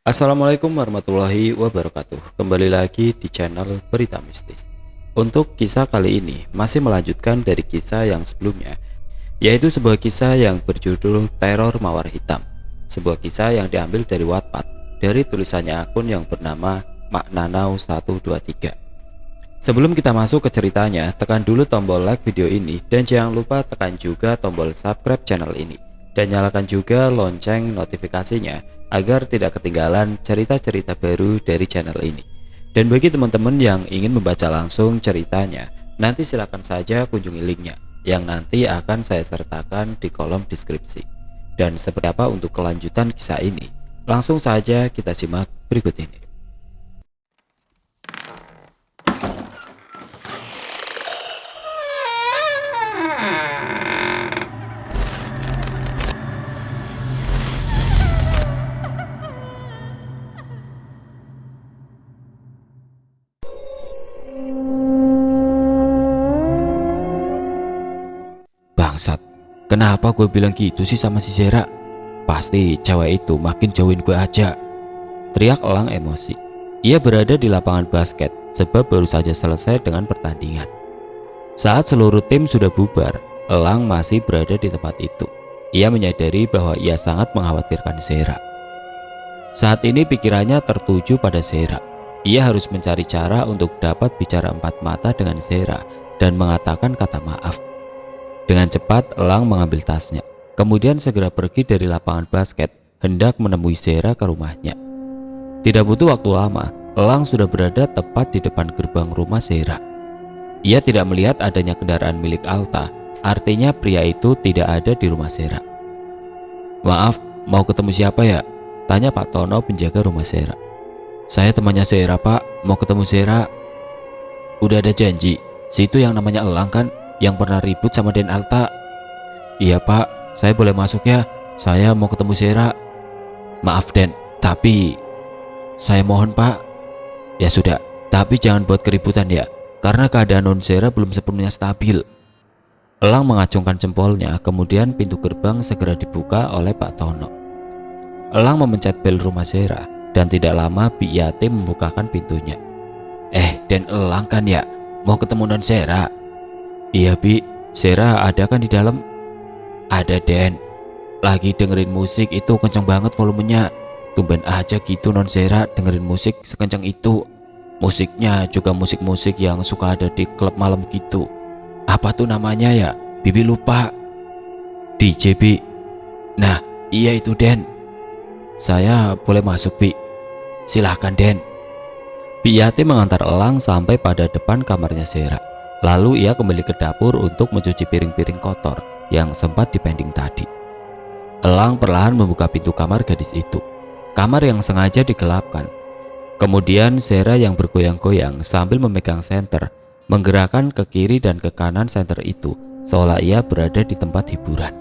Assalamualaikum warahmatullahi wabarakatuh. Kembali lagi di channel Berita Mistis. Untuk kisah kali ini masih melanjutkan dari kisah yang sebelumnya, yaitu sebuah kisah yang berjudul Teror Mawar Hitam. Sebuah kisah yang diambil dari Wattpad dari tulisannya akun yang bernama Maknanau123. Sebelum kita masuk ke ceritanya, tekan dulu tombol like video ini dan jangan lupa tekan juga tombol subscribe channel ini dan nyalakan juga lonceng notifikasinya agar tidak ketinggalan cerita-cerita baru dari channel ini. Dan bagi teman-teman yang ingin membaca langsung ceritanya, nanti silakan saja kunjungi linknya yang nanti akan saya sertakan di kolom deskripsi. Dan seperti apa untuk kelanjutan kisah ini? Langsung saja kita simak berikut ini. Bangsat, kenapa gue bilang gitu sih sama si Zera? Pasti cewek itu makin jauhin gue aja, teriak Elang emosi. Ia berada di lapangan basket sebab baru saja selesai dengan pertandingan. Saat seluruh tim sudah bubar, Elang masih berada di tempat itu. Ia menyadari bahwa ia sangat mengkhawatirkan Zera. Saat ini pikirannya tertuju pada Zera. Ia harus mencari cara untuk dapat bicara empat mata dengan Zera dan mengatakan kata maaf. Dengan cepat Elang mengambil tasnya, kemudian segera pergi dari lapangan basket hendak menemui Zera ke rumahnya. Tidak butuh waktu lama, Elang sudah berada tepat di depan gerbang rumah Zera. Ia tidak melihat adanya kendaraan milik Alta, artinya pria itu tidak ada di rumah Zera. "Maaf, mau ketemu siapa ya?" tanya Pak Tono, penjaga rumah Zera. "Saya temannya Zera, Pak, mau ketemu Zera." "Udah ada janji, situ yang namanya Elang kan, yang pernah ribut sama Den Alta?" "Iya Pak, saya boleh masuk ya? Saya mau ketemu Zera." "Maaf Den, tapi..." "Saya mohon Pak." "Ya sudah, tapi jangan buat keributan ya, karena keadaan Non Zera belum sepenuhnya stabil." Elang mengacungkan jempolnya, kemudian pintu gerbang segera dibuka oleh Pak Tono. Elang memencet bel rumah Zera dan tidak lama Bi Yati membukakan pintunya. Den Elang kan ya, mau ketemu Non Zera?" "Iya Bi, Zera ada kan di dalam?" "Ada Den, lagi dengerin musik itu kenceng banget volumenya. Tumben aja gitu Non Zera dengerin musik sekencang itu. Musiknya juga musik-musik yang suka ada di klub malam gitu. Apa tuh namanya ya? Bibi lupa." "DJ Bi." "Nah iya itu Den." "Saya boleh masuk Bi?" "Silahkan Den." Bi Yati mengantar Elang sampai pada depan kamarnya Zera. Lalu ia kembali ke dapur untuk mencuci piring-piring kotor yang sempat dipending tadi. Elang perlahan membuka pintu kamar gadis itu, kamar yang sengaja digelapkan. Kemudian Zera yang bergoyang-goyang sambil memegang senter menggerakkan ke kiri dan ke kanan senter itu seolah ia berada di tempat hiburan.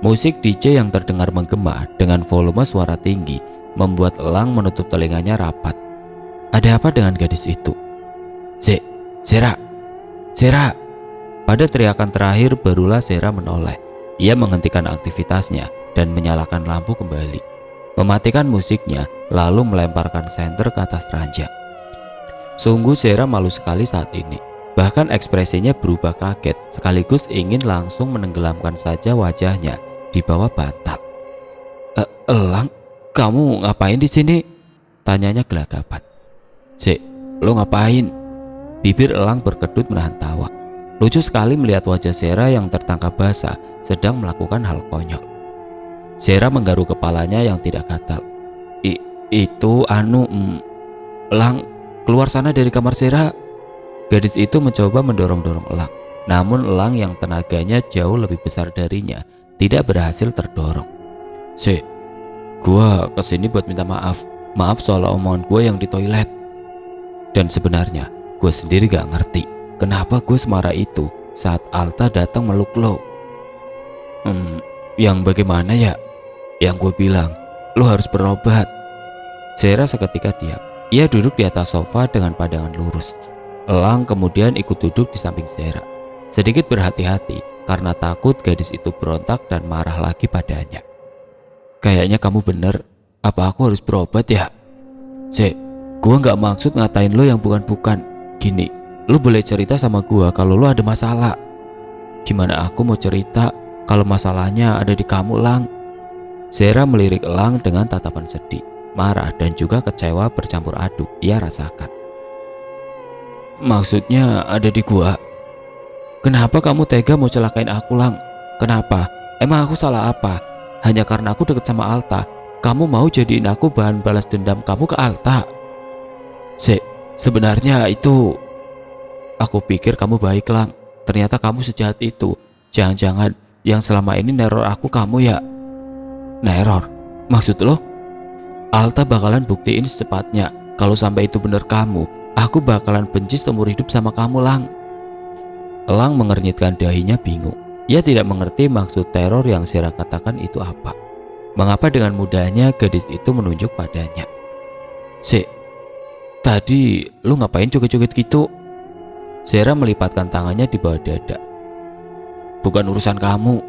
Musik DJ yang terdengar menggema dengan volume suara tinggi membuat Elang menutup telinganya rapat. Ada apa dengan gadis itu? Zera! Zera!" Pada teriakan terakhir barulah Zera menoleh. Ia menghentikan aktivitasnya dan menyalakan lampu kembali, mematikan musiknya, lalu melemparkan senter ke atas ranjang. Sungguh Zera malu sekali saat ini. Bahkan ekspresinya berubah kaget sekaligus ingin langsung menenggelamkan saja wajahnya di bawah bantal. Elang, kamu ngapain di sini?" tanyanya gelagapan. Lo ngapain?" Bibir Elang berkedut menahan tawa. Lucu sekali melihat wajah Zera yang tertangkap basah sedang melakukan hal konyol. Zera menggaruk kepalanya yang tidak gatal. Itu Elang, keluar sana dari kamar Zera." Gadis itu mencoba mendorong-dorong Elang, namun Elang yang tenaganya jauh lebih besar darinya tidak berhasil terdorong. Gua kesini buat minta maaf. Maaf soal omongan gue yang di toilet. Dan sebenarnya gue sendiri gak ngerti kenapa gue semarah itu saat Alta datang meluk lo." Yang bagaimana ya?" "Yang gue bilang, lo harus berobat." Zera seketika diam. Ia duduk di atas sofa dengan pandangan lurus. Elang kemudian ikut duduk di samping Zera, sedikit berhati-hati karena takut gadis itu berontak dan marah lagi padanya. "Kayaknya kamu bener. Apa aku harus berobat ya? Sek, gua nggak maksud ngatain lo yang bukan-bukan. Gini, lo boleh cerita sama gua kalau lo ada masalah. Gimana aku mau cerita kalau masalahnya ada di kamu, Lang? Zera melirik Elang dengan tatapan sedih, marah dan juga kecewa bercampur aduk ia rasakan. Maksudnya ada di gua? Kenapa kamu tega mau celakain aku, Lang? Kenapa? Emang aku salah apa? Hanya karena aku deket sama Alta, kamu mau jadiin aku bahan balas dendam kamu ke Alta? Sebenarnya itu... Aku pikir kamu baik, Lang. Ternyata kamu sejahat itu. Jangan-jangan yang selama ini neror aku kamu ya? Neror? Maksud lo? Alta bakalan buktiin secepatnya. Kalau sampai itu bener kamu, aku bakalan benci seumur hidup sama kamu, Lang. Elang mengernyitkan dahinya bingung. Ia tidak mengerti maksud teror yang Zera katakan itu apa. Mengapa dengan mudahnya gadis itu menunjuk padanya? Tadi lu ngapain joget-joget gitu? Zera melipatkan tangannya di bawah dada. Bukan urusan kamu.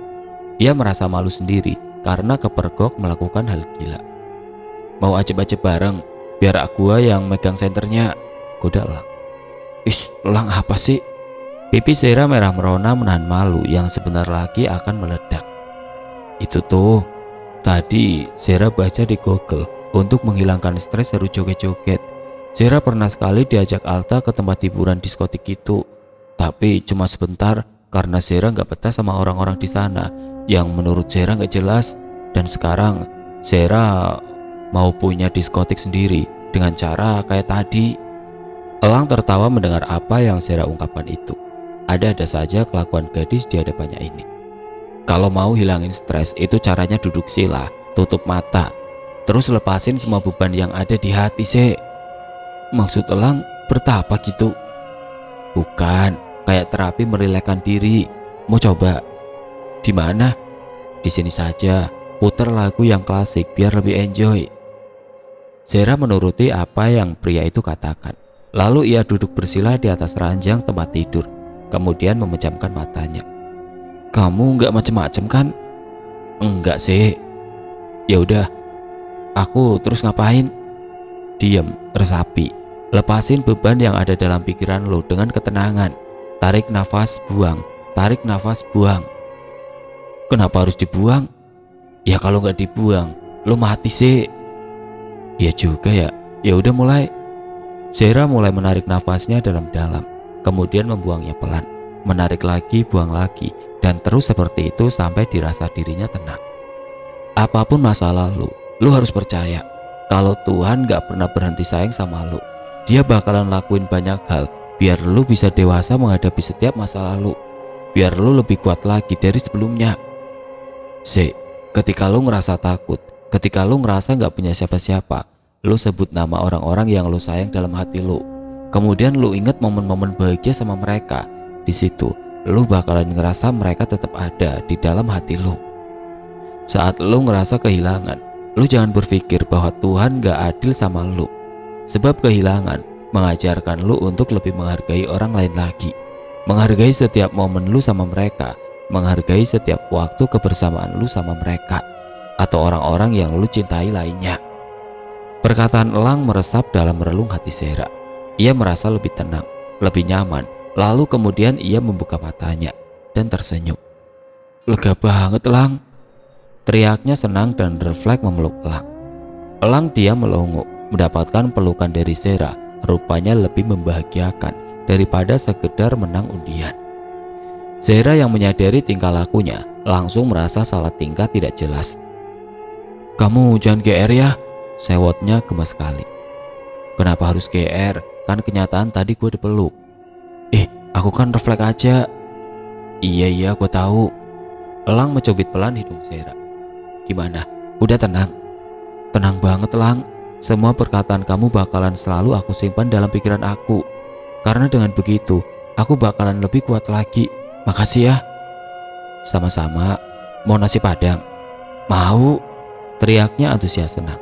Ia merasa malu sendiri karena kepergok melakukan hal gila. Mau ajeb-ajeb bareng, biar aku yang megang senternya, goda Elang. Elang apa sih? Pipi Zera merah merona menahan malu yang sebentar lagi akan meledak. Itu tuh, tadi Zera baca di Google untuk menghilangkan stres harus joget-joget. Zera pernah sekali diajak Alta ke tempat hiburan diskotik itu, tapi cuma sebentar karena Zera nggak betah sama orang-orang di sana yang menurut Zera nggak jelas. Dan sekarang Zera mau punya diskotik sendiri dengan cara kayak tadi. Elang tertawa mendengar apa yang Zera ungkapkan itu. Ada-ada saja kelakuan gadis di hadapannya ini. Kalau mau hilangin stres itu caranya duduk sila, tutup mata, terus lepasin semua beban yang ada di hati, Maksud Elang bertapa gitu? Bukan, kayak terapi merilekkan diri. Mau coba? Di mana? Di sini saja. Putar lagu yang klasik biar lebih enjoy. Zera menuruti apa yang pria itu katakan. Lalu ia duduk bersila di atas ranjang tempat tidur, kemudian memejamkan matanya. Kamu nggak macem-macem kan? Enggak sih. Ya udah, aku terus ngapain? Diam, resapi. Lepasin beban yang ada dalam pikiran lo dengan ketenangan. Tarik nafas, buang. Tarik nafas, buang. Kenapa harus dibuang? Ya kalau nggak dibuang, lo mati sih. Ya juga ya. Ya udah mulai. Zera mulai menarik nafasnya dalam-dalam, kemudian membuangnya pelan. Menarik lagi, buang lagi, dan terus seperti itu sampai dirasa dirinya tenang. Apapun masa lalu, lo harus percaya kalau Tuhan gak pernah berhenti sayang sama lo. Dia bakalan lakuin banyak hal biar lo bisa dewasa menghadapi setiap masa lalu, biar lo lebih kuat lagi dari sebelumnya. Ketika lo ngerasa takut, ketika lo ngerasa gak punya siapa-siapa, lo sebut nama orang-orang yang lo sayang dalam hati lo. Kemudian lo ingat momen-momen bahagia sama mereka. Di situ lo bakalan ngerasa mereka tetap ada di dalam hati lo. Saat lo ngerasa kehilangan, lo jangan berpikir bahwa Tuhan gak adil sama lo. Sebab kehilangan mengajarkan lo untuk lebih menghargai orang lain lagi. Menghargai setiap momen lo sama mereka. Menghargai setiap waktu kebersamaan lo sama mereka atau orang-orang yang lo cintai lainnya. Perkataan Elang meresap dalam relung hati Zera. Ia merasa lebih tenang, lebih nyaman. Lalu kemudian ia membuka matanya dan tersenyum. Lega banget, Elang. Teriaknya senang dan refleks memeluk Elang. Elang diam melongo. Mendapatkan pelukan dari Zera rupanya lebih membahagiakan daripada sekedar menang undian. Zera yang menyadari tingkah lakunya langsung merasa salah tingkah tidak jelas. Kamu jangan GR ya, sewotnya gemas sekali. Kenapa harus GR? Kan kenyataan tadi gue dipeluk. Aku kan refleks aja. Iya gue tahu. Elang mencubit pelan hidung Zera. Gimana? Udah tenang? Tenang banget, Elang. Semua perkataan kamu bakalan selalu aku simpan dalam pikiran aku. Karena dengan begitu, aku bakalan lebih kuat lagi. Makasih ya. Sama-sama. Mau nasi padang? Mau. Teriaknya antusias senang.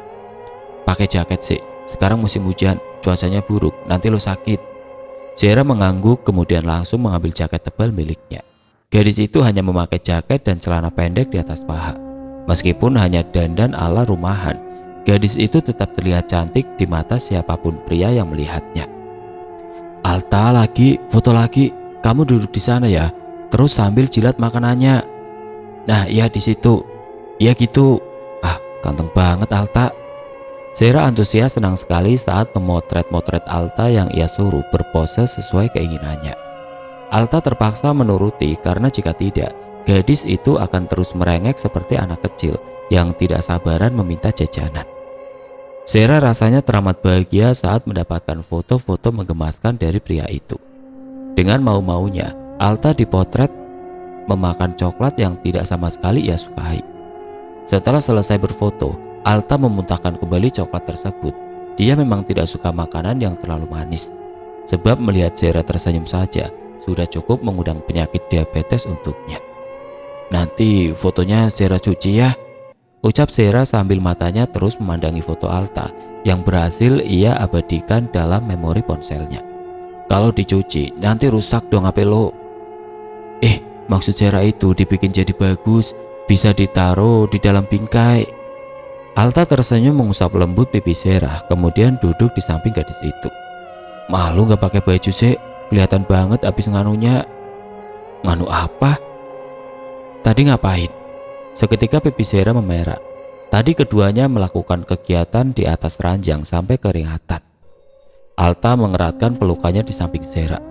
Pakai jaket sih. Sekarang musim hujan, cuacanya buruk, nanti lo sakit. Zera mengangguk kemudian langsung mengambil jaket tebal miliknya. Gadis itu hanya memakai jaket dan celana pendek di atas paha. Meskipun hanya dandan ala rumahan, gadis itu tetap terlihat cantik di mata siapapun pria yang melihatnya. "Alta, lagi, foto lagi. Kamu duduk di sana ya. Terus sambil jilat makanannya. Nah, iya di situ. Iya gitu. Ah, ganteng banget Alta." Zera antusias senang sekali saat memotret-motret Alta yang ia suruh berpose sesuai keinginannya. Alta terpaksa menuruti karena jika tidak, gadis itu akan terus merengek seperti anak kecil yang tidak sabaran meminta jajanan. Zera rasanya teramat bahagia saat mendapatkan foto-foto menggemaskan dari pria itu. Dengan mau-maunya, Alta dipotret memakan coklat yang tidak sama sekali ia sukai. Setelah selesai berfoto, Alta memuntahkan kembali coklat tersebut. Dia memang tidak suka makanan yang terlalu manis. Sebab melihat Zera tersenyum saja sudah cukup mengundang penyakit diabetes untuknya. "Nanti fotonya Zera cuci ya," ucap Zera sambil matanya terus memandangi foto Alta yang berhasil ia abadikan dalam memori ponselnya. "Kalau dicuci nanti rusak dong HP lo." Maksud Zera itu dibikin jadi bagus, bisa ditaruh di dalam bingkai." Alta tersenyum mengusap lembut pipi Zera, kemudian duduk di samping gadis itu. "Malu gak pakai baju sih? Kelihatan banget abis nganunya." "Nganu apa? Tadi ngapain?" Seketika pipi Zera memerah. Tadi keduanya melakukan kegiatan di atas ranjang sampai keringatan. Alta mengeratkan pelukannya di samping Zera.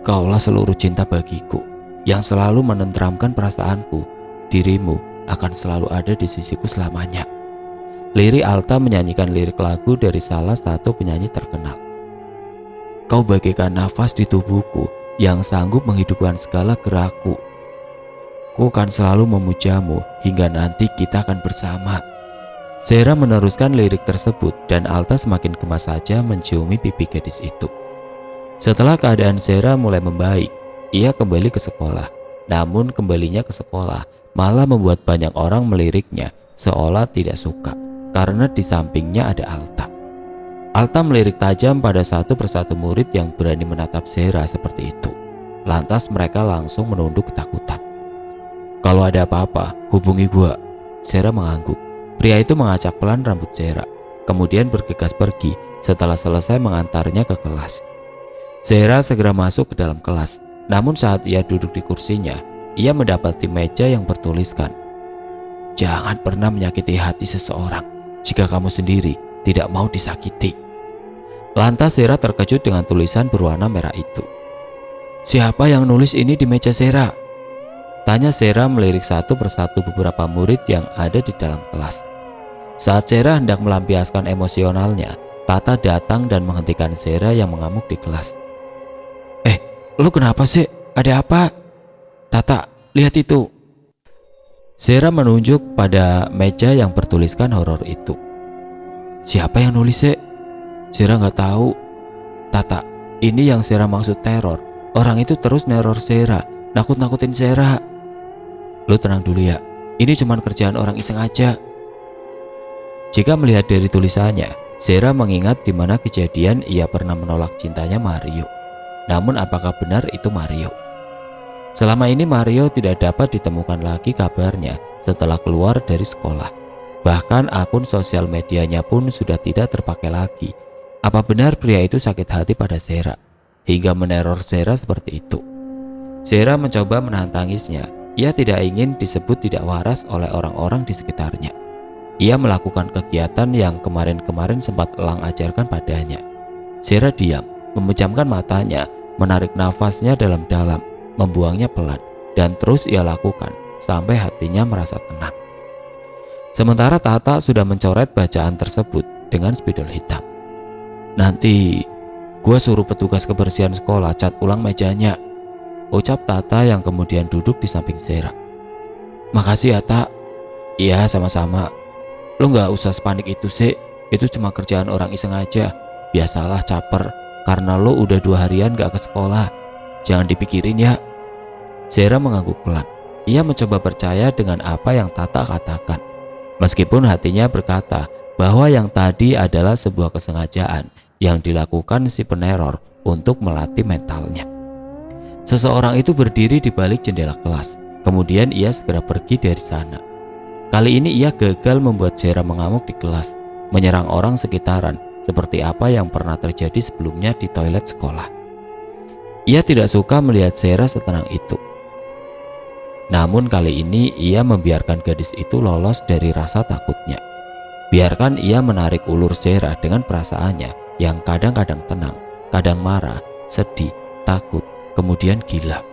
"Kaulah seluruh cinta bagiku, yang selalu menenteramkan perasaanku. Dirimu akan selalu ada di sisiku selamanya." Lirik Alta menyanyikan lirik lagu dari salah satu penyanyi terkenal. "Kau bagaikan nafas di tubuhku yang sanggup menghidupkan segala gerakku. Ku akan selalu memujamu hingga nanti kita akan bersama." Zera meneruskan lirik tersebut dan Alta semakin gemas saja menciumi pipi gadis itu. Setelah keadaan Zera mulai membaik, ia kembali ke sekolah. Namun kembalinya ke sekolah malah membuat banyak orang meliriknya seolah tidak suka karena di sampingnya ada Alta. Alta melirik tajam pada satu persatu murid yang berani menatap Zera seperti itu. Lantas mereka langsung menunduk ketakutan. "Kalau ada apa-apa, hubungi gua." Zera mengangguk. Pria itu mengacak pelan rambut Zera, kemudian bergegas pergi setelah selesai mengantarnya ke kelas. Zera segera masuk ke dalam kelas. Namun saat ia duduk di kursinya, ia mendapati meja yang bertuliskan, "Jangan pernah menyakiti hati seseorang jika kamu sendiri tidak mau disakiti." Lantas Zera terkejut dengan tulisan berwarna merah itu. "Siapa yang nulis ini di meja Zera?" tanya Zera melirik satu persatu beberapa murid yang ada di dalam kelas. Saat Zera hendak melampiaskan emosionalnya, Tata datang dan menghentikan Zera yang mengamuk di kelas. "Lu kenapa sih? Ada apa?" "Tata, lihat itu." Zera menunjuk pada meja yang bertuliskan horor itu. "Siapa yang nulis sih?" Zera nggak tahu. "Tata, ini yang Zera maksud teror. Orang itu terus neror Zera, nakut-nakutin Zera." "Lu tenang dulu ya, ini cuma kerjaan orang iseng aja." Jika melihat dari tulisannya, Zera mengingat di mana kejadian ia pernah menolak cintanya Mario. Namun apakah benar itu Mario? Selama ini Mario tidak dapat ditemukan lagi kabarnya setelah keluar dari sekolah. Bahkan akun sosial medianya pun sudah tidak terpakai lagi. Apa benar pria itu sakit hati pada Zera hingga meneror Zera seperti itu? Zera mencoba menahan tangisnya. Ia tidak ingin disebut tidak waras oleh orang-orang di sekitarnya. Ia melakukan kegiatan yang kemarin-kemarin sempat Elang ajarkan padanya. Zera diam, memejamkan matanya, menarik nafasnya dalam-dalam, membuangnya pelan, dan terus ia lakukan sampai hatinya merasa tenang. Sementara Tata sudah mencoret bacaan tersebut dengan spidol hitam. "Nanti gua suruh petugas kebersihan sekolah cat ulang mejanya," ucap Tata yang kemudian duduk di samping Zera. "Makasih ya Tak." "Iya, sama-sama. Lu gak usah sepanik itu sih. Itu cuma kerjaan orang iseng aja. Biasalah caper karena lo udah 2 harian gak ke sekolah. Jangan dipikirin ya." Zera mengangguk pelan. Ia mencoba percaya dengan apa yang Tata katakan, meskipun hatinya berkata bahwa yang tadi adalah sebuah kesengajaan yang dilakukan si peneror untuk melatih mentalnya. Seseorang itu berdiri di balik jendela kelas. Kemudian ia segera pergi dari sana. Kali ini ia gagal membuat Zera mengamuk di kelas. menyerang orang sekitaran seperti apa yang pernah terjadi sebelumnya di toilet sekolah. Ia tidak suka melihat Zera setenang itu. Namun kali ini ia membiarkan gadis itu lolos dari rasa takutnya. Biarkan ia menarik ulur Zera dengan perasaannya yang kadang-kadang tenang, kadang marah, sedih, takut, kemudian gila.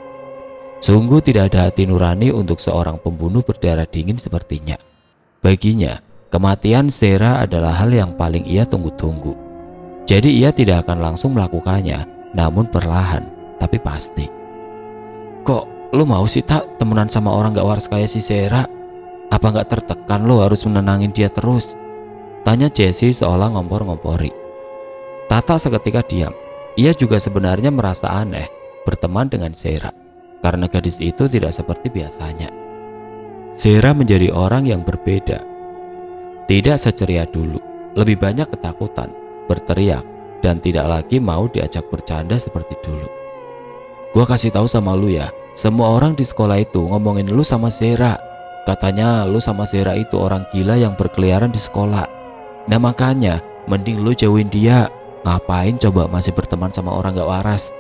Sungguh tidak ada hati nurani untuk seorang pembunuh berdarah dingin sepertinya. Baginya, kematian Zera adalah hal yang paling ia tunggu-tunggu. Jadi ia tidak akan langsung melakukannya, namun perlahan, tapi pasti. Kok lu mau sih tak temenan sama orang gak waras kayak si Zera? Apa gak tertekan lo harus menenangin dia terus? Tanya Jessie seolah ngompor-ngompori. Tata seketika diam. Ia juga sebenarnya merasa aneh berteman dengan Zera, karena gadis itu tidak seperti biasanya. Zera menjadi orang yang berbeda. Tidak seceria dulu, lebih banyak ketakutan, berteriak, dan tidak lagi mau diajak bercanda seperti dulu. Gua kasih tahu sama lu ya, semua orang di sekolah itu ngomongin lu sama Zera. Katanya lu sama Zera itu orang gila yang berkeliaran di sekolah. Nah makanya mending lu jauhin dia. Ngapain coba masih berteman sama orang gak waras?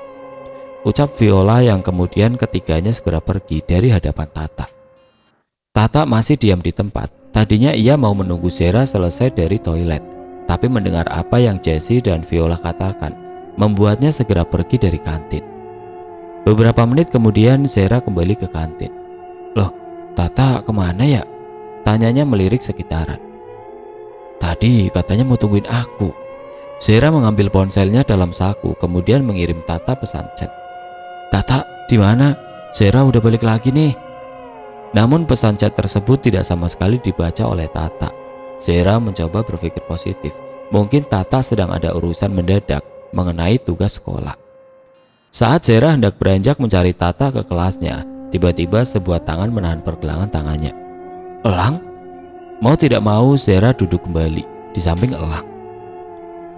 Ucap Viola yang kemudian ketiganya segera pergi dari hadapan Tata. Tata masih diam di tempat. Tadinya ia mau menunggu Zera selesai dari toilet, tapi mendengar apa yang Jessie dan Viola katakan membuatnya segera pergi dari kantin. Beberapa menit kemudian Zera kembali ke kantin. Loh, Tata kemana ya? Tanyanya melirik sekitaran. Tadi katanya mau tungguin aku. Zera mengambil ponselnya dalam saku, kemudian mengirim Tata pesan chat. Tata, di mana? Zera udah balik lagi nih. Namun pesan chat tersebut tidak sama sekali dibaca oleh Tata. Zera mencoba berpikir positif. Mungkin Tata sedang ada urusan mendadak mengenai tugas sekolah. Saat Zera hendak beranjak mencari Tata ke kelasnya, tiba-tiba sebuah tangan menahan pergelangan tangannya. Elang? Mau tidak mau Zera duduk kembali di samping Elang.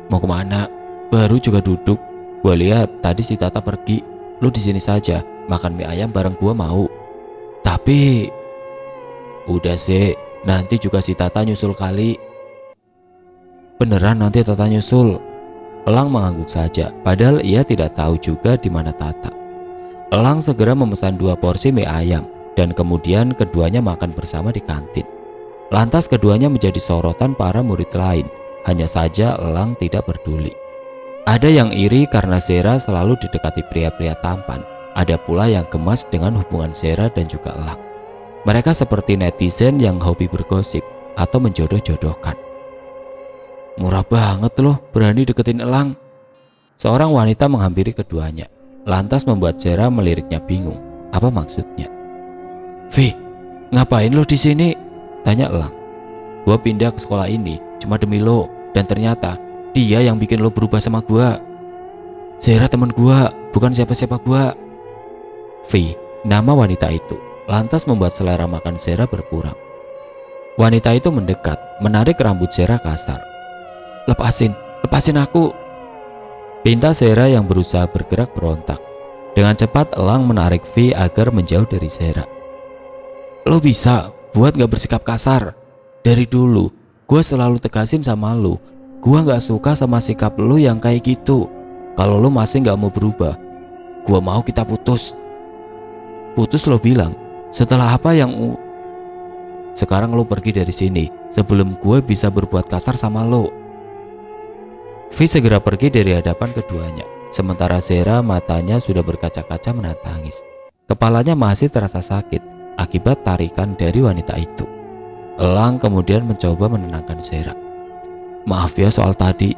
Mau kemana? Baru juga duduk. Gua lihat tadi si Tata pergi. Lu di sini saja, makan mie ayam bareng gua mau. Tapi udah sih, nanti juga si Tata nyusul kali. Beneran nanti Tata nyusul? Elang mengangguk saja, padahal ia tidak tahu juga di mana Tata. Elang segera memesan 2 porsi mie ayam dan kemudian keduanya makan bersama di kantin. Lantas keduanya menjadi sorotan para murid lain. Hanya saja Elang tidak peduli. Ada yang iri karena Zera selalu didekati pria-pria tampan. Ada pula yang gemas dengan hubungan Zera dan juga Elang. Mereka seperti netizen yang hobi bergosip atau menjodoh-jodohkan. Murah banget loh berani deketin Elang. Seorang wanita menghampiri keduanya, lantas membuat Zera meliriknya bingung. Apa maksudnya? Vi, ngapain lo di sini? Tanya Elang. Gua pindah ke sekolah ini cuma demi lo, dan ternyata dia yang bikin lo berubah sama gua. Zera teman gua, bukan siapa-siapa gua. V, nama wanita itu, lantas membuat selera makan Zera berkurang. Wanita itu mendekat, menarik rambut Zera kasar. Lepasin aku. Pinta Zera yang berusaha bergerak berontak. Dengan cepat Elang menarik V agar menjauh dari Zera. Lo bisa buat gak bersikap kasar. Dari dulu gue selalu tegasin sama lo, gue gak suka sama sikap lo yang kayak gitu. Kalau lo masih gak mau berubah, gue mau kita putus. Putus lo bilang? Setelah apa yang sekarang lo pergi dari sini sebelum gue bisa berbuat kasar sama lo. V segera pergi dari hadapan keduanya. Sementara Zera matanya sudah berkaca-kaca menahan tangis. Kepalanya masih terasa sakit akibat tarikan dari wanita itu. Elang kemudian mencoba menenangkan Zera. Maaf ya soal tadi.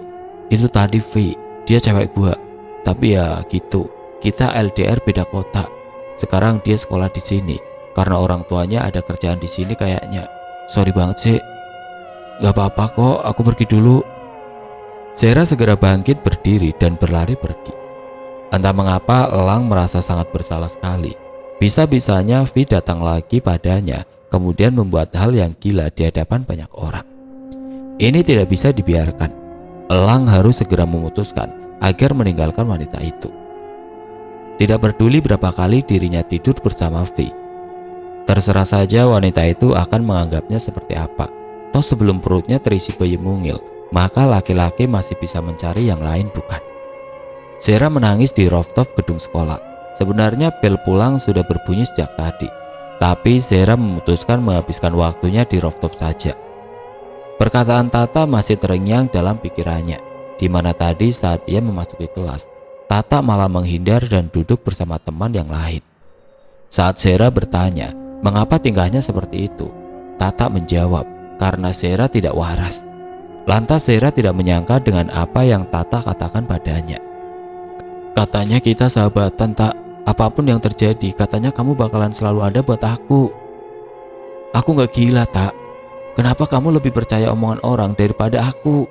Itu tadi V, dia cewek gua. Tapi ya gitu, kita LDR beda kota. Sekarang dia sekolah di sini karena orang tuanya ada kerjaan di sini kayaknya. Sorry banget sih. Gak apa-apa kok, aku pergi dulu. Zera segera bangkit berdiri dan berlari pergi. Entah mengapa Elang merasa sangat bersalah sekali. Bisa-bisanya V datang lagi padanya, kemudian membuat hal yang gila di hadapan banyak orang. Ini tidak bisa dibiarkan. Elang harus segera memutuskan agar meninggalkan wanita itu. Tidak peduli berapa kali dirinya tidur bersama V. Terserah saja wanita itu akan menganggapnya seperti apa. Toh sebelum perutnya terisi bayi mungil, maka laki-laki masih bisa mencari yang lain bukan? Zera menangis di rooftop gedung sekolah. Sebenarnya bel pulang sudah berbunyi sejak tadi, tapi Zera memutuskan menghabiskan waktunya di rooftop saja. Perkataan Tata masih terngiang dalam pikirannya, di mana tadi saat ia memasuki kelas, Tata malah menghindar dan duduk bersama teman yang lain. Saat Zera bertanya, mengapa tingkahnya seperti itu? Tata menjawab, karena Zera tidak waras. Lantas Zera tidak menyangka dengan apa yang Tata katakan padanya. Katanya kita sahabatan, Tak. Apapun yang terjadi, katanya kamu bakalan selalu ada buat aku. Aku gak gila, Tak. Kenapa kamu lebih percaya omongan orang daripada aku?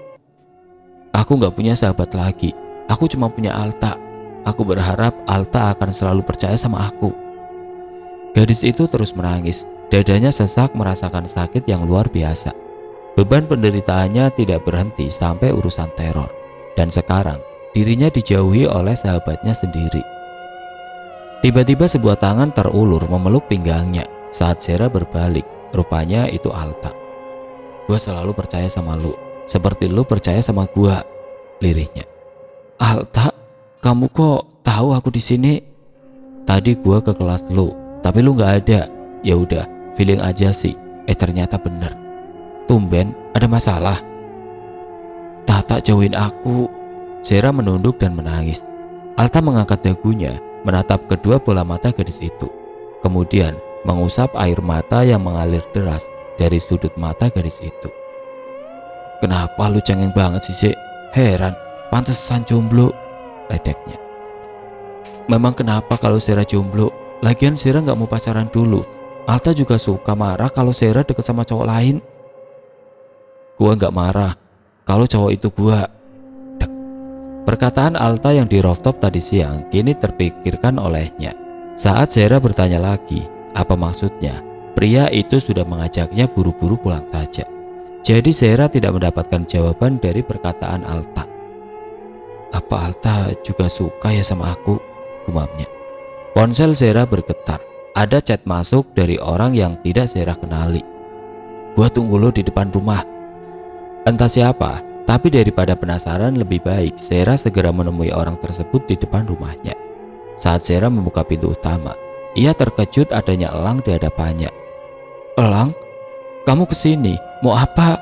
Aku gak punya sahabat lagi. Aku cuma punya Alta. Aku berharap Alta akan selalu percaya sama aku. Gadis itu terus menangis. Dadanya sesak merasakan sakit yang luar biasa. Beban penderitaannya tidak berhenti sampai urusan teror. Dan sekarang dirinya dijauhi oleh sahabatnya sendiri. Tiba-tiba sebuah tangan terulur memeluk pinggangnya. Saat Zera berbalik, rupanya itu Alta. Gua selalu percaya sama lu, seperti lu percaya sama gua, lirihnya. Alta, kamu kok tahu aku di sini? Tadi gua ke kelas lu, tapi lu nggak ada. Ya udah, feeling aja sih. Ternyata bener. Tumben, ada masalah? Tata jauhin aku. Zera menunduk dan menangis. Alta mengangkat dagunya, menatap kedua bola mata gadis itu. Kemudian mengusap air mata yang mengalir deras dari sudut mata gadis itu. Kenapa lu cengeng banget sih, Cek? Heran, pantesan jomblo, ledeknya. Memang kenapa kalau Zera jomblo? Lagian Zera gak mau pacaran dulu. Alta juga suka marah kalau Zera deket sama cowok lain. Gua gak marah kalau cowok itu gua. Perkataan Alta yang di rooftop tadi siang kini terpikirkan olehnya. Saat Zera bertanya lagi, apa maksudnya? Pria itu sudah mengajaknya buru-buru pulang saja. Jadi Zera tidak mendapatkan jawaban dari perkataan Alta. Apa Alta juga suka ya sama aku? Gumamnya. Ponsel Zera bergetar. Ada chat masuk dari orang yang tidak Zera kenali. Gua tunggu lo di depan rumah. Entah siapa. Tapi daripada penasaran, lebih baik Zera segera menemui orang tersebut di depan rumahnya. Saat Zera membuka pintu utama, ia terkejut adanya Elang di hadapannya. Elang, kamu kesini, mau apa?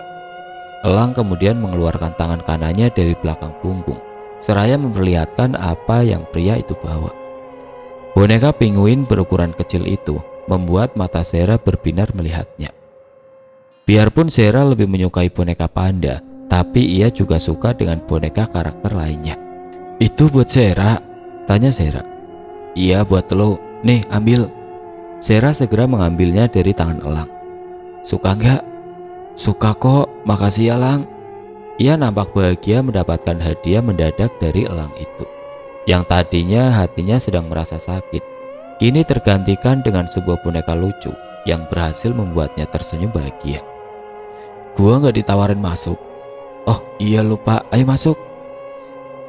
Elang kemudian mengeluarkan tangan kanannya dari belakang punggung, seraya memperlihatkan apa yang pria itu bawa. Boneka penguin berukuran kecil itu membuat mata Zera berbinar melihatnya. Biarpun Zera lebih menyukai boneka panda, tapi ia juga suka dengan boneka karakter lainnya. Itu buat Zera? Tanya Zera. Iya buat lo, nih ambil. Zera segera mengambilnya dari tangan Elang. Suka nggak? Suka kok, makasih ya Elang. Ia nampak bahagia mendapatkan hadiah mendadak dari Elang itu. Yang tadinya hatinya sedang merasa sakit, kini tergantikan dengan sebuah boneka lucu yang berhasil membuatnya tersenyum bahagia. Gua nggak ditawarin masuk. Oh iya lupa, ayo masuk.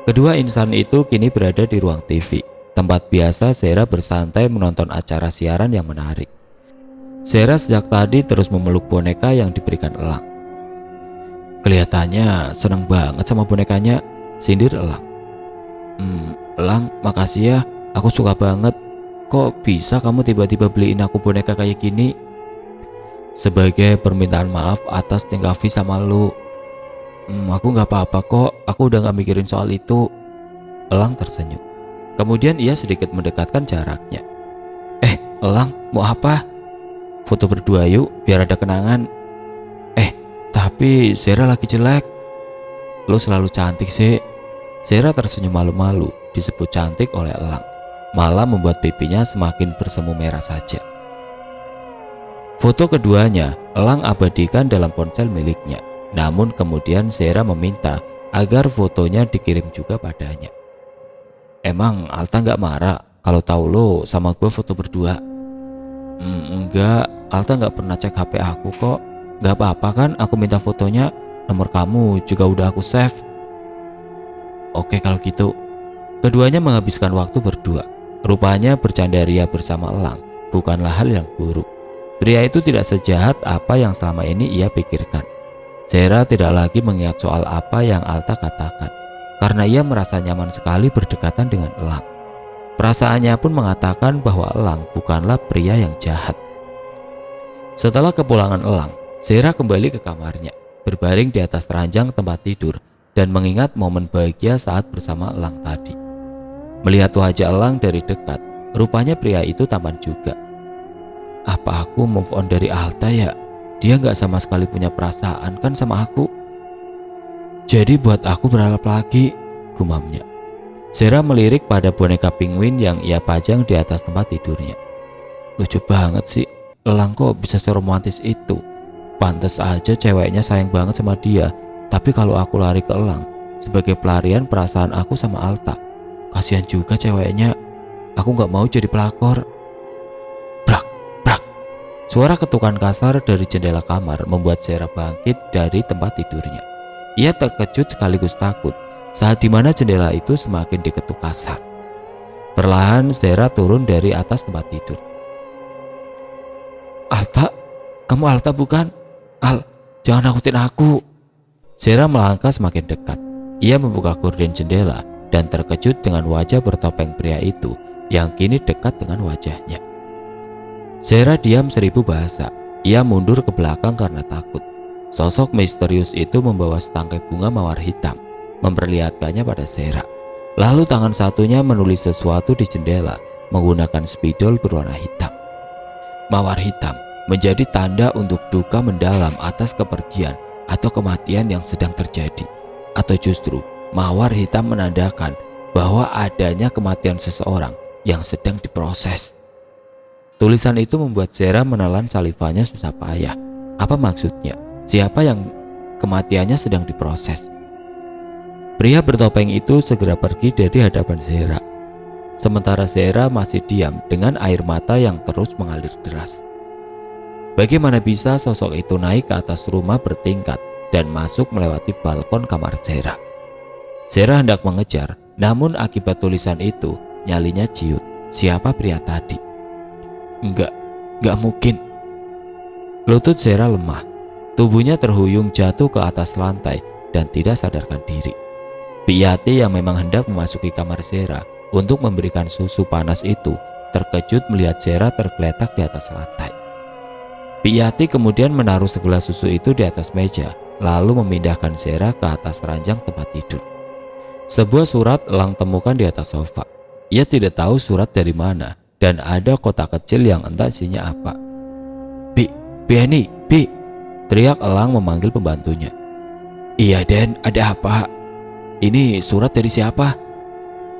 Kedua insan itu kini berada di ruang TV, tempat biasa Zera bersantai menonton acara siaran yang menarik. Zera sejak tadi terus memeluk boneka yang diberikan Elang. Kelihatannya seneng banget sama bonekanya, sindir Elang. Elang, makasih ya, aku suka banget. Kok bisa kamu tiba-tiba beliin aku boneka kayak gini? Sebagai permintaan maaf atas tingkah Vi sama lu. Aku gak apa-apa kok, aku udah gak mikirin soal itu. Elang tersenyum. Kemudian ia sedikit mendekatkan jaraknya. Elang, mau apa? Foto berdua yuk, biar ada kenangan. Tapi Zera lagi jelek. Lo selalu cantik sih. Zera tersenyum malu-malu disebut cantik oleh Elang, malah membuat pipinya semakin bersemu merah saja. Foto keduanya Elang abadikan dalam ponsel miliknya. Namun kemudian Zera meminta agar fotonya dikirim juga padanya. Emang Alta gak marah kalau tahu lo sama gue foto berdua? Enggak, Alta gak pernah cek HP aku kok. Gak apa-apa kan aku minta fotonya, nomor kamu juga udah aku save. Oke kalau gitu. Keduanya menghabiskan waktu berdua. Rupanya bercandaria bersama Elang bukanlah hal yang buruk. Pria itu tidak sejahat apa yang selama ini ia pikirkan. Zehra tidak lagi mengingat soal apa yang Alta katakan, karena ia merasa nyaman sekali berdekatan dengan Elang. Perasaannya pun mengatakan bahwa Elang bukanlah pria yang jahat. Setelah kepulangan Elang, Zehra kembali ke kamarnya, berbaring di atas ranjang tempat tidur dan mengingat momen bahagia saat bersama Elang tadi. Melihat wajah Elang dari dekat, rupanya pria itu tampan juga. Apa aku move on dari Alta ya? Dia gak sama sekali punya perasaan kan sama aku. Jadi buat aku berharap lagi, gumamnya. Zehra melirik pada boneka penguin yang ia pajang di atas tempat tidurnya. Lucu banget sih, Elang kok bisa seromantis itu. Pantes aja ceweknya sayang banget sama dia. Tapi kalau aku lari ke Elang sebagai pelarian perasaan aku sama Alta, kasihan juga ceweknya. Aku gak mau jadi pelakor. Brak, brak. Suara ketukan kasar dari jendela kamar membuat Zehra bangkit dari tempat tidurnya. Ia terkejut sekaligus takut saat dimana jendela itu semakin diketuk kasar. Perlahan Zehra turun dari atas tempat tidur. Alta, kamu Alta bukan? Al, jangan nakutin aku. Zehra melangkah semakin dekat. Ia membuka gorden jendela dan terkejut dengan wajah bertopeng pria itu yang kini dekat dengan wajahnya. Zehra diam 1000 bahasa. Ia mundur ke belakang karena takut. Sosok misterius itu membawa setangkai bunga mawar hitam, memperlihatkannya pada Zehra. Lalu tangan satunya menulis sesuatu di jendela menggunakan spidol berwarna hitam. Mawar hitam menjadi tanda untuk duka mendalam atas kepergian atau kematian yang sedang terjadi. Atau justru mawar hitam menandakan bahwa adanya kematian seseorang yang sedang diproses. Tulisan itu membuat Zehra menelan salivanya susah payah. Apa maksudnya? Siapa yang kematiannya sedang diproses? Pria bertopeng itu segera pergi dari hadapan Zehra. Sementara Zehra masih diam dengan air mata yang terus mengalir deras. Bagaimana bisa sosok itu naik ke atas rumah bertingkat dan masuk melewati balkon kamar Zehra? Zehra hendak mengejar, namun akibat tulisan itu nyalinya ciut. Siapa pria tadi? Enggak mungkin. Lutut Zehra lemah. Tubuhnya terhuyung jatuh ke atas lantai dan tidak sadarkan diri. Piyati yang memang hendak memasuki kamar Zehra untuk memberikan susu panas itu terkejut melihat Zehra tergeletak di atas lantai. Piyati kemudian menaruh segelas susu itu di atas meja, lalu memindahkan Zehra ke atas ranjang tempat tidur. Sebuah surat Elang temukan di atas sofa. Ia tidak tahu surat dari mana dan ada kotak kecil yang entah isinya apa. Bi, Eni, Bi, teriak Elang memanggil pembantunya. Iya Den, ada apa? Ini surat dari siapa?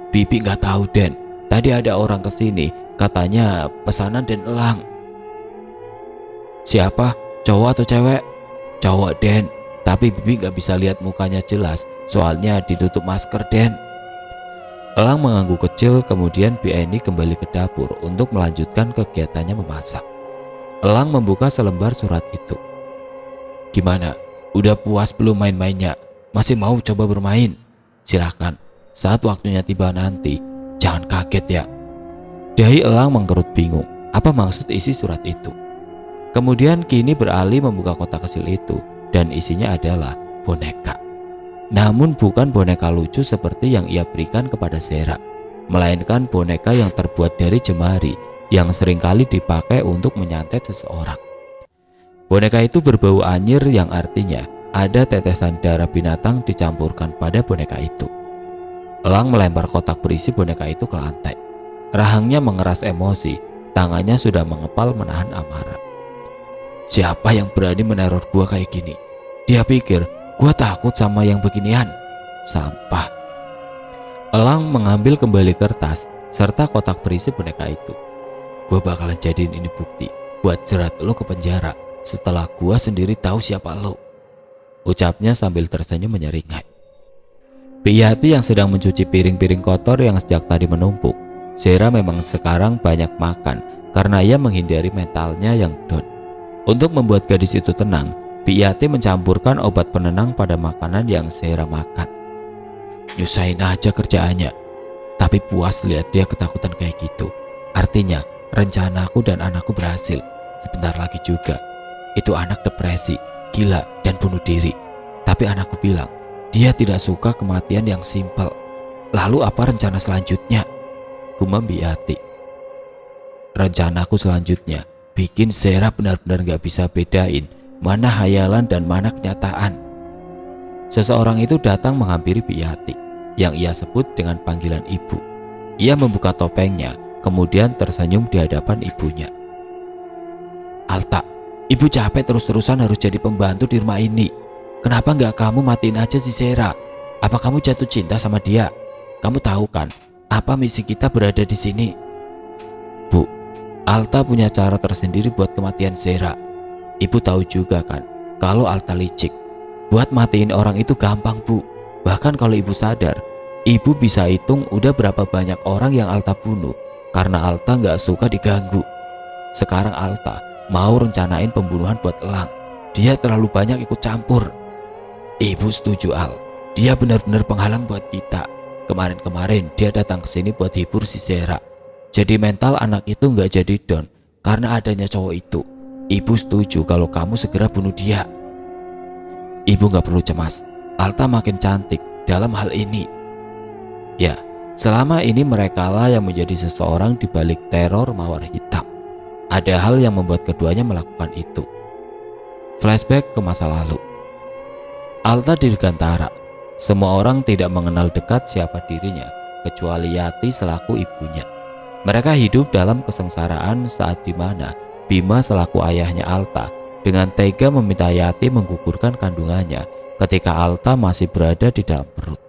Bibi nggak tahu Den. Tadi ada orang kesini, katanya pesanan Den Elang. Siapa? Cowok atau cewek? Cowok Den. Tapi Bibi nggak bisa lihat mukanya jelas, soalnya ditutup masker Den. Elang mengangguk kecil, kemudian Eni kembali ke dapur untuk melanjutkan kegiatannya memasak. Elang membuka selembar surat itu. Gimana? Udah puas belum main-mainnya? Masih mau coba bermain? Silahkan, saat waktunya tiba nanti, jangan kaget ya. Dahi Elang mengkerut bingung, apa maksud isi surat itu? Kemudian kini beralih membuka kotak kecil itu dan isinya adalah boneka. Namun bukan boneka lucu seperti yang ia berikan kepada Zehra, melainkan boneka yang terbuat dari jemari yang seringkali dipakai untuk menyantet seseorang. Boneka itu berbau anyir yang artinya ada tetesan darah binatang dicampurkan pada boneka itu. Elang melempar kotak berisi boneka itu ke lantai. Rahangnya mengeras emosi, tangannya sudah mengepal menahan amarah. Siapa yang berani meneror gua kayak gini? Dia pikir gua takut sama yang beginian. Sampah. Elang mengambil kembali kertas serta kotak berisi boneka itu. Gua bakalan jadiin ini bukti buat jerat lo ke penjara setelah gua sendiri tahu siapa lo, ucapnya sambil tersenyum menyeringai. Piyati yang sedang mencuci piring-piring kotor yang sejak tadi menumpuk. Zehra memang sekarang banyak makan karena ia menghindari mentalnya yang down. Untuk membuat gadis itu tenang, Piyati mencampurkan obat penenang pada makanan yang Zehra makan. Nyusahin aja kerjaannya, tapi puas lihat dia ketakutan kayak gitu. Artinya rencanaku dan anakku berhasil. Sebentar lagi juga itu anak depresi, gila dan bunuh diri. Tapi anakku bilang, dia tidak suka kematian yang simpel. Lalu apa rencana selanjutnya? Gumam Yati. Rencanaku selanjutnya bikin Zera benar-benar gak bisa bedain mana hayalan dan mana kenyataan. Seseorang itu datang menghampiri Yati yang ia sebut dengan panggilan ibu. Ia membuka topengnya, kemudian tersenyum di hadapan ibunya. Alta, ibu capek terus-terusan harus jadi pembantu di rumah ini. Kenapa nggak kamu matiin aja si Zera? Apa kamu jatuh cinta sama dia? Kamu tahu kan apa misi kita berada di sini? Bu, Alta punya cara tersendiri buat kematian Zera. Ibu tahu juga kan kalau Alta licik. Buat matiin orang itu gampang, Bu. Bahkan kalau ibu sadar, ibu bisa hitung udah berapa banyak orang yang Alta bunuh karena Alta nggak suka diganggu. Sekarang Alta mau rencanain pembunuhan buat Elang. Dia terlalu banyak ikut campur. Ibu setuju, Al. Dia benar-benar penghalang buat kita. Kemarin-kemarin dia datang ke sini buat hibur si Zera. Jadi mental anak itu nggak jadi down karena adanya cowok itu. Ibu setuju kalau kamu segera bunuh dia. Ibu nggak perlu cemas. Alta makin cantik dalam hal ini. Ya, selama ini merekalah yang menjadi seseorang di balik teror mawar hitam. Ada hal yang membuat keduanya melakukan itu. Flashback ke masa lalu. Alta di Dirgantara. Semua orang tidak mengenal dekat siapa dirinya kecuali Yati selaku ibunya. Mereka hidup dalam kesengsaraan saat dimana Bima selaku ayahnya Alta dengan tega meminta Yati menggugurkan kandungannya ketika Alta masih berada di dalam perut.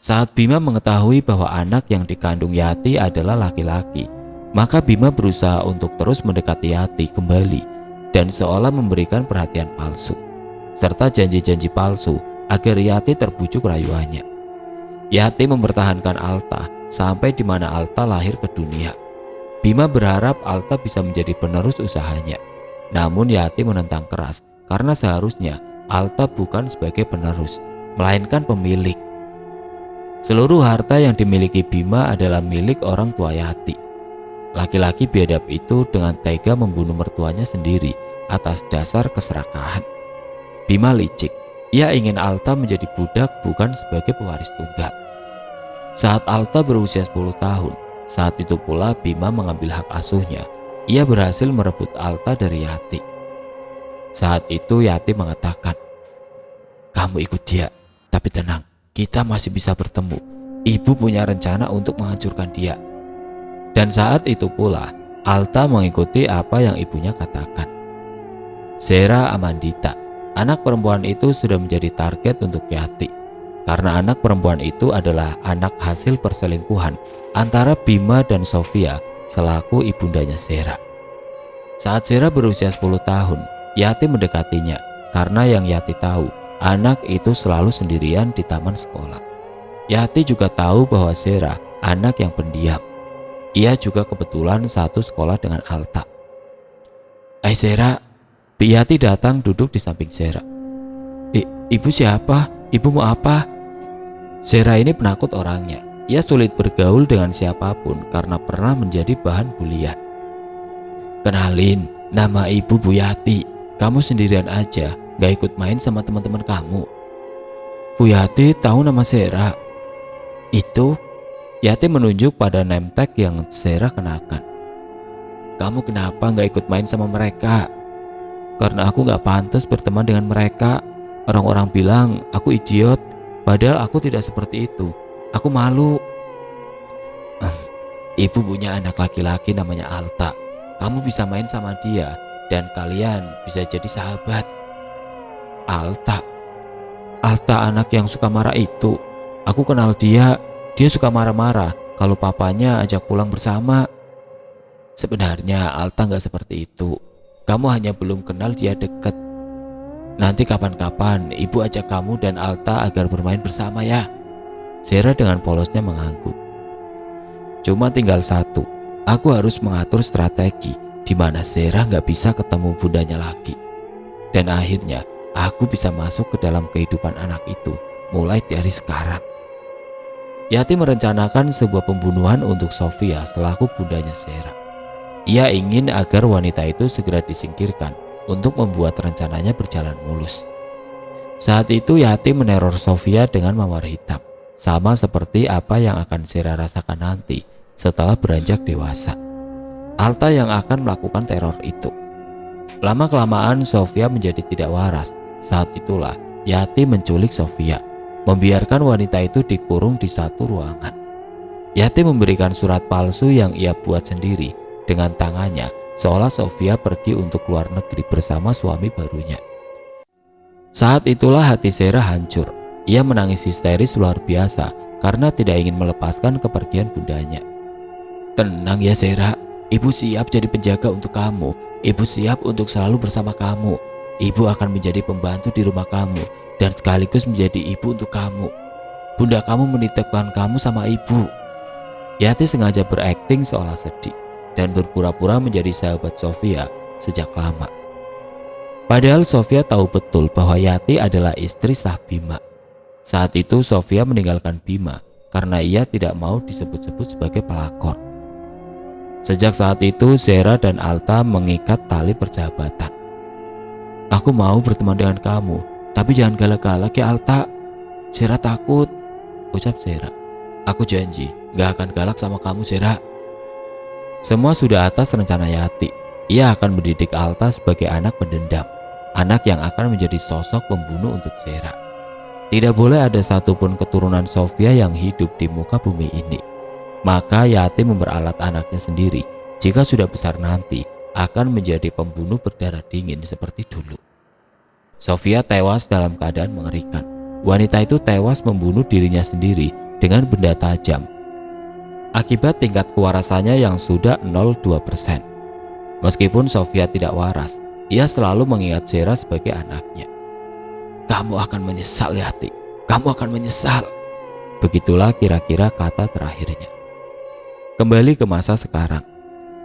Saat Bima mengetahui bahwa anak yang dikandung Yati adalah laki-laki, maka Bima berusaha untuk terus mendekati Yati kembali dan seolah memberikan perhatian palsu serta janji-janji palsu agar Yati terbujuk rayuannya. Yati mempertahankan Alta sampai di mana Alta lahir ke dunia. Bima berharap Alta bisa menjadi penerus usahanya. Namun Yati menentang keras karena seharusnya Alta bukan sebagai penerus, melainkan pemilik. Seluruh harta yang dimiliki Bima adalah milik orang tua Yati. Laki-laki biadab itu dengan tega membunuh mertuanya sendiri atas dasar keserakahan. Bima licik. Ia ingin Alta menjadi budak bukan sebagai pewaris tunggal. Saat Alta berusia 10 tahun, saat itu pula Bima mengambil hak asuhnya. Ia berhasil merebut Alta dari Yati. Saat itu Yati mengatakan, "Kamu ikut dia, tapi tenang, kita masih bisa bertemu. Ibu punya rencana untuk menghancurkan dia." Dan saat itu pula Alta mengikuti apa yang ibunya katakan. Zera Amandita, anak perempuan itu sudah menjadi target untuk Yati. Karena anak perempuan itu adalah anak hasil perselingkuhan antara Bima dan Sofia selaku ibundanya Zera. Saat Zera berusia 10 tahun, Yati mendekatinya karena yang Yati tahu, anak itu selalu sendirian di taman sekolah. Yati juga tahu bahwa Zera anak yang pendiam. Ia juga kebetulan satu sekolah dengan Alta. Zera, Yati datang duduk di samping Zera. Ibu siapa? Ibu mau apa? Zera ini penakut orangnya. Ia sulit bergaul dengan siapapun karena pernah menjadi bahan bulian. Kenalin, nama ibu Bu Yati. Kamu sendirian aja, gak ikut main sama teman-teman kamu. Bu Yati tahu nama Zera. Itu, Yati menunjuk pada name tag yang Zera kenakan. Kamu kenapa gak ikut main sama mereka? Karena aku gak pantas berteman dengan mereka. Orang-orang bilang aku idiot, padahal aku tidak seperti itu. Aku malu. Ibu punya anak laki-laki namanya Alta. Kamu bisa main sama dia dan kalian bisa jadi sahabat. Alta anak yang suka marah itu. Aku kenal dia. Dia suka marah-marah kalau papanya ajak pulang bersama. Sebenarnya Alta gak seperti itu. Kamu hanya belum kenal dia dekat. Nanti kapan-kapan ibu ajak kamu dan Alta agar bermain bersama ya. Zera dengan polosnya mengangguk. Cuma tinggal satu, aku harus mengatur strategi di mana Zera gak bisa ketemu bundanya lagi. Dan akhirnya aku bisa masuk ke dalam kehidupan anak itu mulai dari sekarang. Yati merencanakan sebuah pembunuhan untuk Sofia selaku bundanya Zera. Ia ingin agar wanita itu segera disingkirkan untuk membuat rencananya berjalan mulus. Saat itu Yati meneror Sofia dengan mawar hitam, sama seperti apa yang akan Zera rasakan nanti setelah beranjak dewasa. Alta yang akan melakukan teror itu. Lama-kelamaan Sofia menjadi tidak waras. Saat itulah Yati menculik Sofia, membiarkan wanita itu dikurung di satu ruangan. Yati memberikan surat palsu yang ia buat sendiri dengan tangannya, seolah Sofia pergi untuk luar negeri bersama suami barunya. Saat itulah hati Zera hancur. Ia menangis histeris luar biasa karena tidak ingin melepaskan kepergian bundanya. "Tenang ya Zera, ibu siap jadi penjaga untuk kamu. Ibu siap untuk selalu bersama kamu. Ibu akan menjadi pembantu di rumah kamu dan sekaligus menjadi ibu untuk kamu. Bunda kamu menitipkan kamu sama ibu." Yati sengaja berakting seolah sedih dan berpura-pura menjadi sahabat Sofia sejak lama. Padahal Sofia tahu betul bahwa Yati adalah istri sah Bima. Saat itu Sofia meninggalkan Bima karena ia tidak mau disebut-sebut sebagai pelakor. Sejak saat itu Zera dan Alta mengikat tali persahabatan. "Aku mau berteman dengan kamu, tapi jangan galak-galak ya Alta. Zera takut," ucap Zera. "Aku janji gak akan galak sama kamu Zera." Semua sudah atas rencana Yati. Ia akan mendidik Alta sebagai anak pendendam, anak yang akan menjadi sosok pembunuh untuk Zera. Tidak boleh ada satupun keturunan Sofia yang hidup di muka bumi ini. Maka Yati memperalat anaknya sendiri jika sudah besar nanti akan menjadi pembunuh berdarah dingin seperti dulu. Sofia tewas dalam keadaan mengerikan. Wanita itu tewas membunuh dirinya sendiri dengan benda tajam akibat tingkat kewarasannya yang sudah 0,2%. Meskipun Sofia tidak waras, ia selalu mengingat Zera sebagai anaknya. "Kamu akan menyesal Yati, kamu akan menyesal." Begitulah kira-kira kata terakhirnya. Kembali ke masa sekarang.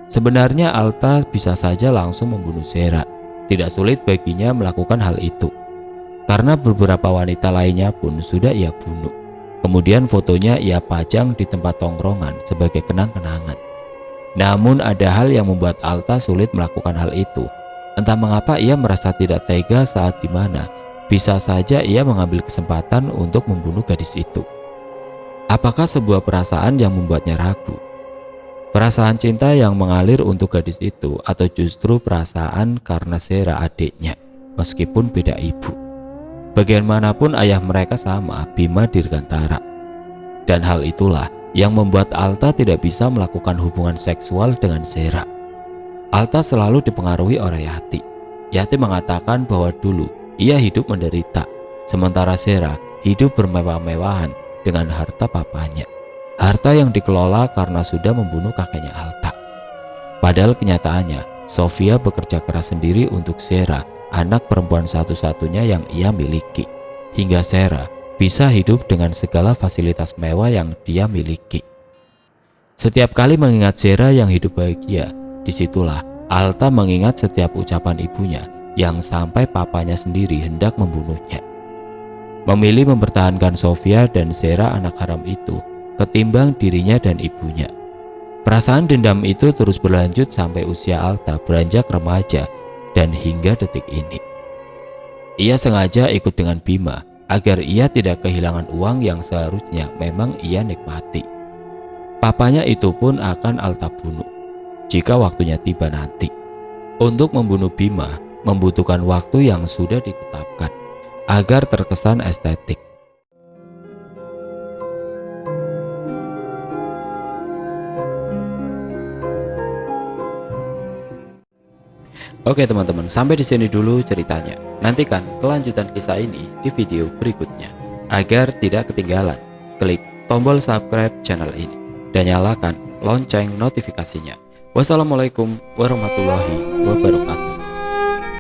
Sebenarnya Alta bisa saja langsung membunuh Zera. Tidak sulit baginya melakukan hal itu, karena beberapa wanita lainnya pun sudah ia bunuh. Kemudian fotonya ia pajang di tempat tongkrongan sebagai kenang-kenangan. Namun ada hal yang membuat Alta sulit melakukan hal itu. Entah mengapa ia merasa tidak tega saat dimana bisa saja ia mengambil kesempatan untuk membunuh gadis itu. Apakah sebuah perasaan yang membuatnya ragu? Perasaan cinta yang mengalir untuk gadis itu, atau justru perasaan karena Zera adiknya, meskipun beda ibu. Bagaimanapun ayah mereka sama, Bima Dirgantara. Dan hal itulah yang membuat Alta tidak bisa melakukan hubungan seksual dengan Zera. Alta selalu dipengaruhi oleh Yati. Yati mengatakan bahwa dulu ia hidup menderita, sementara Zera hidup bermewah-mewahan dengan harta papanya. Harta yang dikelola karena sudah membunuh kakeknya Alta. Padahal kenyataannya Sofia bekerja keras sendiri untuk Zera, anak perempuan satu-satunya yang ia miliki, hingga Zera bisa hidup dengan segala fasilitas mewah yang dia miliki. Setiap kali mengingat Zera yang hidup bahagia, disitulah Alta mengingat setiap ucapan ibunya yang sampai papanya sendiri hendak membunuhnya. Memilih mempertahankan Sofia dan Zera anak haram itu ketimbang dirinya dan ibunya. Perasaan dendam itu terus berlanjut sampai usia Alta beranjak remaja dan hingga detik ini. Ia sengaja ikut dengan Bima agar ia tidak kehilangan uang yang seharusnya memang ia nikmati. Papanya itu pun akan Alta bunuh jika waktunya tiba nanti. Untuk membunuh Bima membutuhkan waktu yang sudah ditetapkan agar terkesan estetik. Oke teman-teman, sampai di sini dulu ceritanya. Nantikan kelanjutan kisah ini di video berikutnya. Agar tidak ketinggalan, klik tombol subscribe channel ini dan nyalakan lonceng notifikasinya. Wassalamualaikum warahmatullahi wabarakatuh.